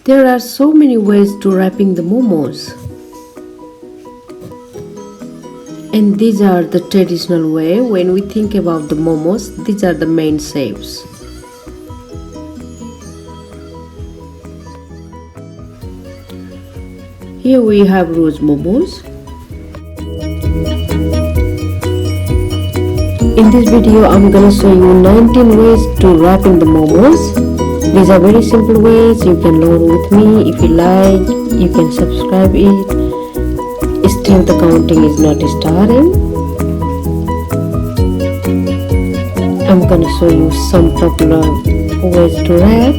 There are so many ways to wrapping the momos. And these are the traditional way. When we think about the momos, these are the main shapes. Here we have rose momos. In this video, I'm gonna show you 19 ways to wrapping the momos. These are very simple ways. You can learn with me. If you like, you can subscribe it. Still the counting is not starting. I'm gonna show you some popular ways to wrap.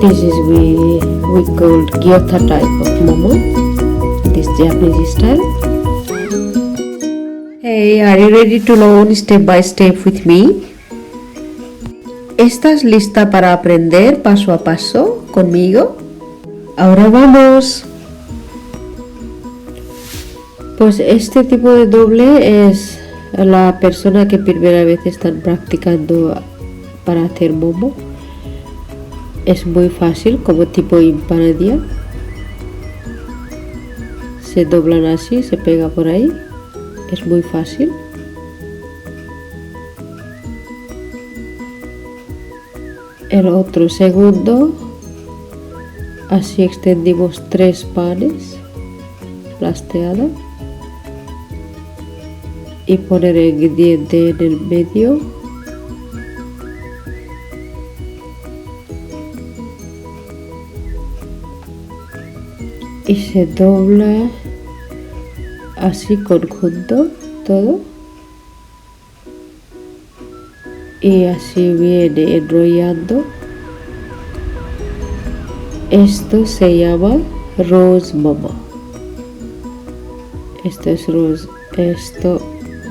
This is we called gyotha type of momo, this Japanese style. Hey, are you ready to learn step by step with me? ¿Estás lista para aprender paso a paso conmigo? Ahora vamos. Pues este tipo de doble es la persona que primera vez están practicando para hacer momo. Es muy fácil, como tipo empanadilla. Se doblan así, se pega por ahí. Es muy fácil. El otro segundo, así extendimos 3 panes plateados y poner el ingrediente en el medio. Y se dobla así conjunto todo. Y así viene enrollando. Esto se llama rose momo. Esto es rose. Esto,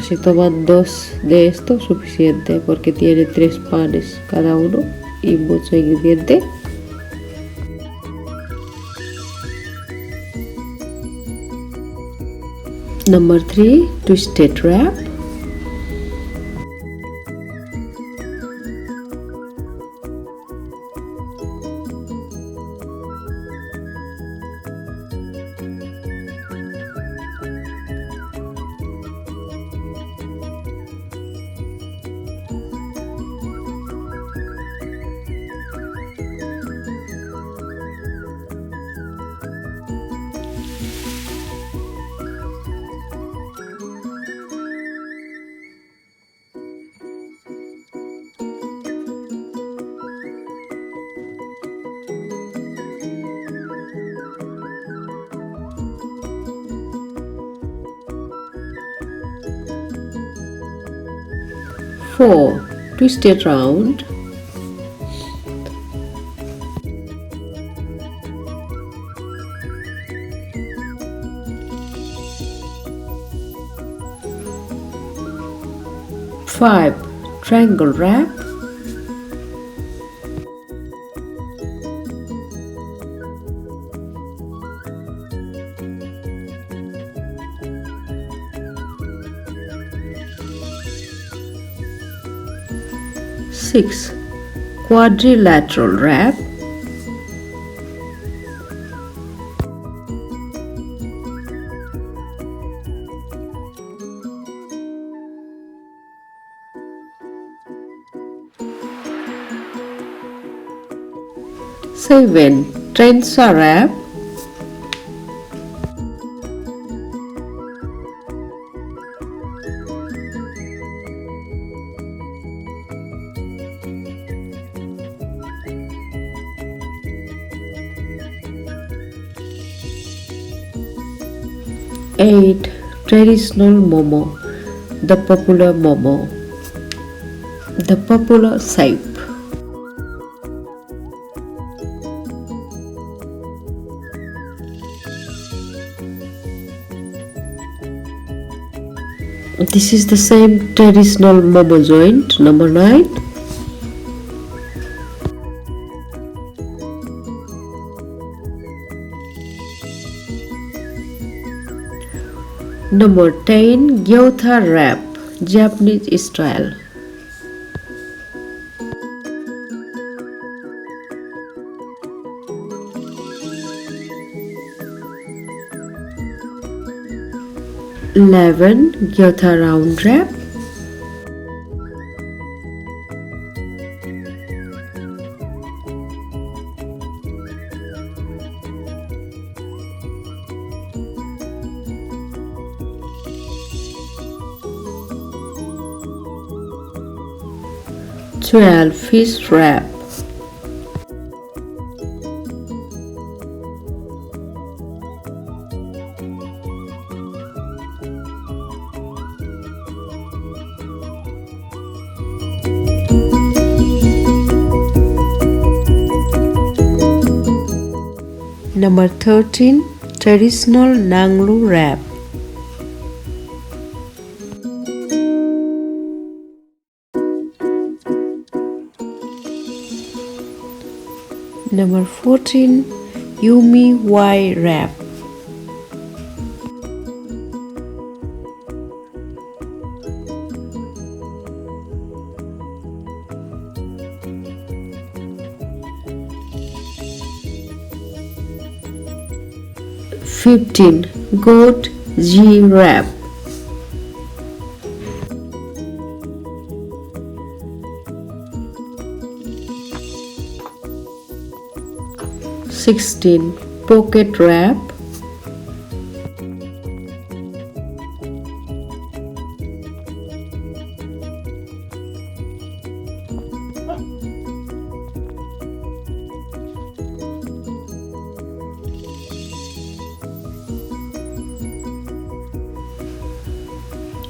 si toman 2 de esto, suficiente porque tiene 3 panes cada uno y mucho ingrediente. Number 3, twisted wrap. Four, twist it round. Five, triangle wrap. Six, quadrilateral wrap. Seven, trenza wrap. 8. Traditional momo, the popular momo, the popular shape. This is the same traditional momo joint, number 9. Number 10, gyotha wrap, Japanese style. Eleven, Gyotha round wrap. Twelve, fish wrap. Number 13, traditional Nanglo wrap. Number 14, Yumi Y wrap. Fifteen, Goat G wrap. Sixteen, Pocket wrap.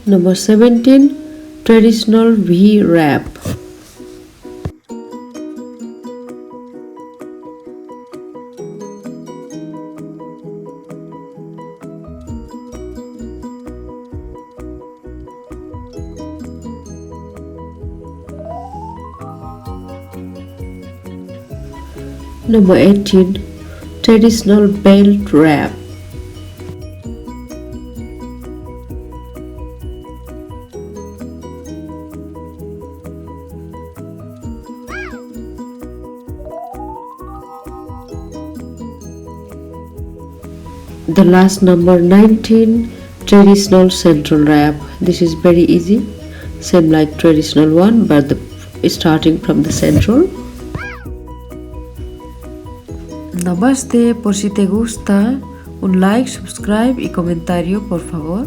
Number 17, traditional V wrap. Number 18, traditional belt wrap. The last number 19, traditional central wrap. This is very easy, same like traditional one, but starting from the central. Namaste, por si te gusta, un like, subscribe y comentario por favor.